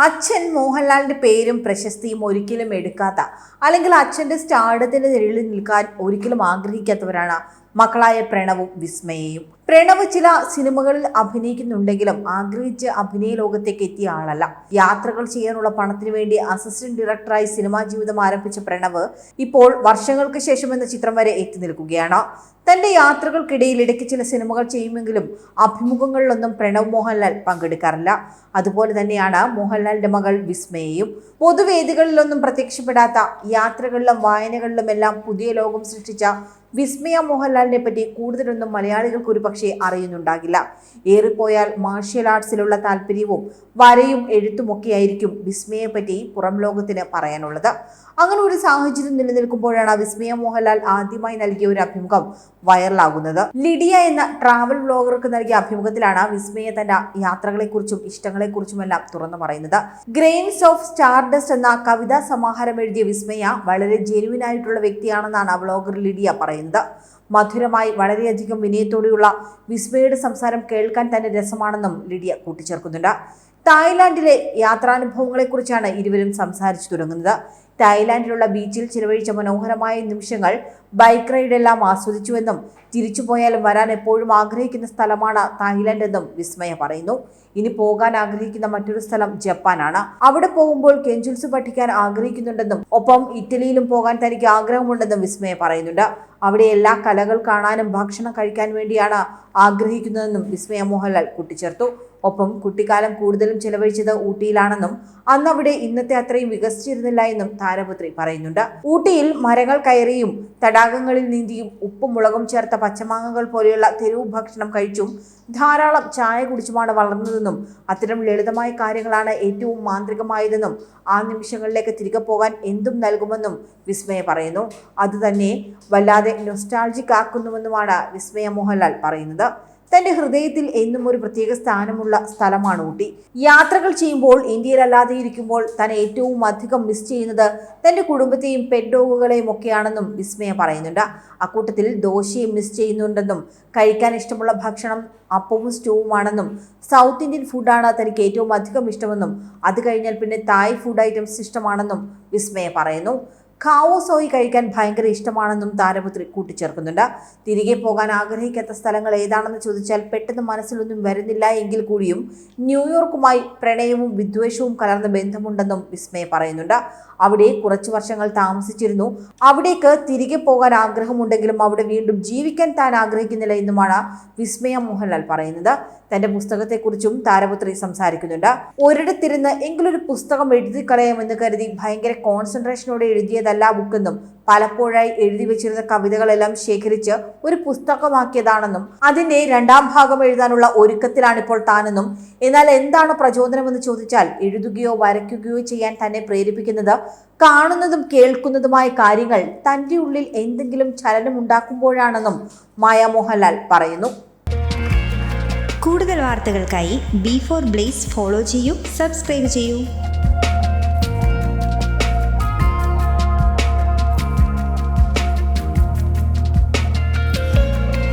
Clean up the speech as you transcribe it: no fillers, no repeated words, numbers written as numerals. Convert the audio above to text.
അച്ഛൻ മോഹൻലാലിന്റെ പേരും പ്രശസ്തിയും ഒരിക്കലും എടുക്കാത്ത അല്ലെങ്കിൽ അച്ഛന്റെ സ്റ്റാർഡത്തിന്റെ നിഴലിൽ നിൽക്കാൻ ഒരിക്കലും ആഗ്രഹിക്കാത്തവരാണ് മക്കളായ പ്രണവും വിസ്മയയും. പ്രണവ് ചില സിനിമകളിൽ അഭിനയിക്കുന്നുണ്ടെങ്കിലും ആഗ്രഹിച്ച് അഭിനയ ലോകത്തേക്ക് എത്തിയ ആളല്ല. യാത്രകൾ ചെയ്യാനുള്ള പണത്തിന് വേണ്ടി അസിസ്റ്റന്റ് ഡയറക്ടറായി സിനിമാ ജീവിതം ആരംഭിച്ച പ്രണവ് ഇപ്പോൾ വർഷങ്ങൾക്ക് ശേഷം എന്ന ചിത്രം വരെ എത്തി നിൽക്കുകയാണ്. തന്റെ യാത്രകൾക്കിടയിൽ ഇടയ്ക്ക് ചില സിനിമകൾ ചെയ്യുമെങ്കിലും അഭിമുഖങ്ങളിലൊന്നും പ്രണവ് മോഹൻലാൽ പങ്കെടുക്കാറില്ല. അതുപോലെ തന്നെയാണ് മോഹൻലാലിന്റെ മകൾ വിസ്മയയും. പൊതുവേദികളിലൊന്നും പ്രത്യക്ഷപ്പെടാത്ത യാത്രകളിലും വായനകളിലും എല്ലാം പുതിയ ലോകം സൃഷ്ടിച്ച വിസ്മയ മോഹൻലാലിനെ പറ്റി കൂടുതലൊന്നും മലയാളികൾക്ക് ഒരു പക്ഷേ അറിയുന്നുണ്ടാകില്ല. ഏറിപ്പോയാൽ മാർഷ്യൽ ആർട്സിലുള്ള താല്പര്യവും വരയും എഴുത്തുമൊക്കെയായിരിക്കും വിസ്മയെ പറ്റി പുറം ലോകത്തിന് പറയാനുള്ളത്. അങ്ങനെ ഒരു സാഹചര്യം നിലനിൽക്കുമ്പോഴാണ് വിസ്മയ മോഹൻലാൽ ആദ്യമായി നൽകിയ ഒരു അഭിമുഖം വൈറലാകുന്നത്. ലിഡിയ എന്ന ട്രാവൽ വ്ലോഗർക്ക് നൽകിയ അഭിമുഖത്തിലാണ് വിസ്മയ തന്റെ യാത്രകളെക്കുറിച്ചും ഇഷ്ടങ്ങളെക്കുറിച്ചുമെല്ലാം തുറന്നു പറയുന്നത്. ഗ്രെയിൻസ് ഓഫ് സ്റ്റാർഡസ്റ്റ് എന്ന കവിതാ സമാഹാരം എഴുതിയ വിസ്മയ വളരെ ജെനുവിൻ ആയിട്ടുള്ള വ്യക്തിയാണെന്നാണ് വ്ലോഗർ ലിഡിയ പറയുന്നത്. മധുരമായി വളരെയധികം വിനയത്തോടെയുള്ള വിസ്മയുടെ സംസാരം കേൾക്കാൻ തന്നെ രസമാണെന്നും ലിഡിയ കൂട്ടിച്ചേർക്കുന്നുണ്ട്. തായ്ലാന്റിലെ യാത്രാനുഭവങ്ങളെക്കുറിച്ചാണ് ഇരുവരും സംസാരിച്ചു തുടങ്ങുന്നത്. തായ്ലാന്റിലുള്ള ബീച്ചിൽ ചിലവഴിച്ച മനോഹരമായ നിമിഷങ്ങൾ, ബൈക്ക് റൈഡെല്ലാം ആസ്വദിച്ചുവെന്നും തിരിച്ചു പോയാലും വരാൻ എപ്പോഴും ആഗ്രഹിക്കുന്ന സ്ഥലമാണ് തായ്ലാന്റ് എന്നും വിസ്മയ പറയുന്നു. ഇനി പോകാൻ ആഗ്രഹിക്കുന്ന മറ്റൊരു സ്ഥലം ജപ്പാനാണ്. അവിടെ പോകുമ്പോൾ കെഞ്ചുൽസ് പഠിക്കാൻ ആഗ്രഹിക്കുന്നുണ്ടെന്നും ഒപ്പം ഇറ്റലിയിലും പോകാൻ തനിക്ക് ആഗ്രഹമുണ്ടെന്നും വിസ്മയ പറയുന്നുണ്ട്. അവിടെ എല്ലാ കലകൾ കാണാനും ഭക്ഷണം കഴിക്കാൻ വേണ്ടിയാണ് ആഗ്രഹിക്കുന്നതെന്നും വിസ്മയ മോഹൻലാൽ കൂട്ടിച്ചേർത്തു. ഒപ്പം കുട്ടിക്കാലം കൂടുതലും ചെലവഴിച്ചത് ഊട്ടിയിലാണെന്നും അന്ന് അവിടെ ഇന്നത്തെ അത്രയും വികസിച്ചിരുന്നില്ല എന്നും താരപുത്രി പറയുന്നുണ്ട്. ഊട്ടിയിൽ മരങ്ങൾ കയറിയും തടാകങ്ങളിൽ നീന്തിയും ഉപ്പും മുളകും ചേർത്ത പച്ചമാങ്ങകൾ പോലെയുള്ള തെരുവ് ഭക്ഷണം കഴിച്ചും ധാരാളം ചായ കുടിച്ചുമാണ് വളർന്നതെന്നും അത്തരം ലളിതമായ കാര്യങ്ങളാണ് ഏറ്റവും മാന്ത്രികമായതെന്നും ആ നിമിഷങ്ങളിലേക്ക് തിരികെ പോകാൻ എന്തും നൽകുമെന്നും വിസ്മയ പറയുന്നു. അതുതന്നെ വല്ലാതെ നൊസ്റ്റാൾജിക് ആക്കുന്നുവെന്നുമാണ് വിസ്മയ മോഹൻലാൽ പറയുന്നത്. തന്റെ ഹൃദയത്തിൽ എന്നും ഒരു പ്രത്യേക സ്ഥാനമുള്ള സ്ഥലമാണ് ഊട്ടി. യാത്രകൾ ചെയ്യുമ്പോൾ ഇന്ത്യയിലല്ലാതെ ഇരിക്കുമ്പോൾ താൻ ഏറ്റവും അധികം മിസ് ചെയ്യുന്നത് തന്റെ കുടുംബത്തെയും പെറ്റ് ഡോഗുകളെയും ഒക്കെയാണെന്നും വിസ്മയ പറയുന്നുണ്ട്. അക്കൂട്ടത്തിൽ ദോശയും മിസ് ചെയ്യുന്നുണ്ടെന്നും കഴിക്കാൻ ഇഷ്ടമുള്ള ഭക്ഷണം അപ്പവും സ്റ്റൂവുമാണെന്നും സൗത്ത് ഇന്ത്യൻ ഫുഡാണ് തനിക്ക് ഏറ്റവും അധികം ഇഷ്ടമെന്നും അത് കഴിഞ്ഞാൽ പിന്നെ തായ് ഫുഡ് ഐറ്റംസ് ഇഷ്ടമാണെന്നും വിസ്മയ പറയുന്നു. ഖാവോ സോയി കഴിക്കാൻ ഭയങ്കര ഇഷ്ടമാണെന്നും താരപുത്രി കൂട്ടിച്ചേർക്കുന്നുണ്ട്. തിരികെ പോകാൻ ആഗ്രഹിക്കാത്ത സ്ഥലങ്ങൾ ഏതാണെന്ന് ചോദിച്ചാൽ പെട്ടെന്ന് മനസ്സിലൊന്നും വരുന്നില്ല എങ്കിൽ കൂടിയും ന്യൂയോർക്കുമായി പ്രണയവും വിദ്വേഷവും കലർന്ന ബന്ധമുണ്ടെന്നും വിസ്മയ പറയുന്നുണ്ട്. അവിടെ കുറച്ചു വർഷങ്ങൾ താമസിച്ചിരുന്നു. അവിടേക്ക് തിരികെ പോകാൻ ആഗ്രഹമുണ്ടെങ്കിലും അവിടെ വീണ്ടും ജീവിക്കാൻ താൻ ആഗ്രഹിക്കുന്നില്ല എന്നുമാണ് വിസ്മയ മോഹൻലാൽ പറയുന്നത്. തന്റെ പുസ്തകത്തെക്കുറിച്ചും താരപുത്രി സംസാരിക്കുന്നുണ്ട്. ഒരിടത്തിരുന്ന് എങ്കിലൊരു പുസ്തകം എഴുതി കളയാമെന്ന് കരുതി ഭയങ്കര കോൺസെൻട്രേഷനോടെ എഴുതിയതല്ല ബുക്കെന്നും പലപ്പോഴായി എഴുതി വെച്ചിരുന്ന കവിതകളെല്ലാം ശേഖരിച്ച് ഒരു പുസ്തകമാക്കിയതാണെന്നും അതിന്റെ രണ്ടാം ഭാഗം എഴുതാനുള്ള ഒരുക്കത്തിലാണിപ്പോൾ താനെന്നും എന്നാൽ എന്താണ് പ്രചോദനമെന്ന് ചോദിച്ചാൽ എഴുതുകയോ വരയ്ക്കുകയോ ചെയ്യാൻ തന്നെ പ്രേരിപ്പിക്കുന്നത് കാണുന്നതും കേൾക്കുന്നതുമായ കാര്യങ്ങൾ തന്റെ ഉള്ളിൽ എന്തെങ്കിലും ചലനം ഉണ്ടാക്കുമ്പോഴാണെന്നും മായ മോഹൻലാൽ പറയുന്നു. കൂടുതൽ വാർത്തകൾക്കായി B4 Blaze ഫോളോ ചെയ്യൂ, സബ്സ്ക്രൈബ് ചെയ്യൂ.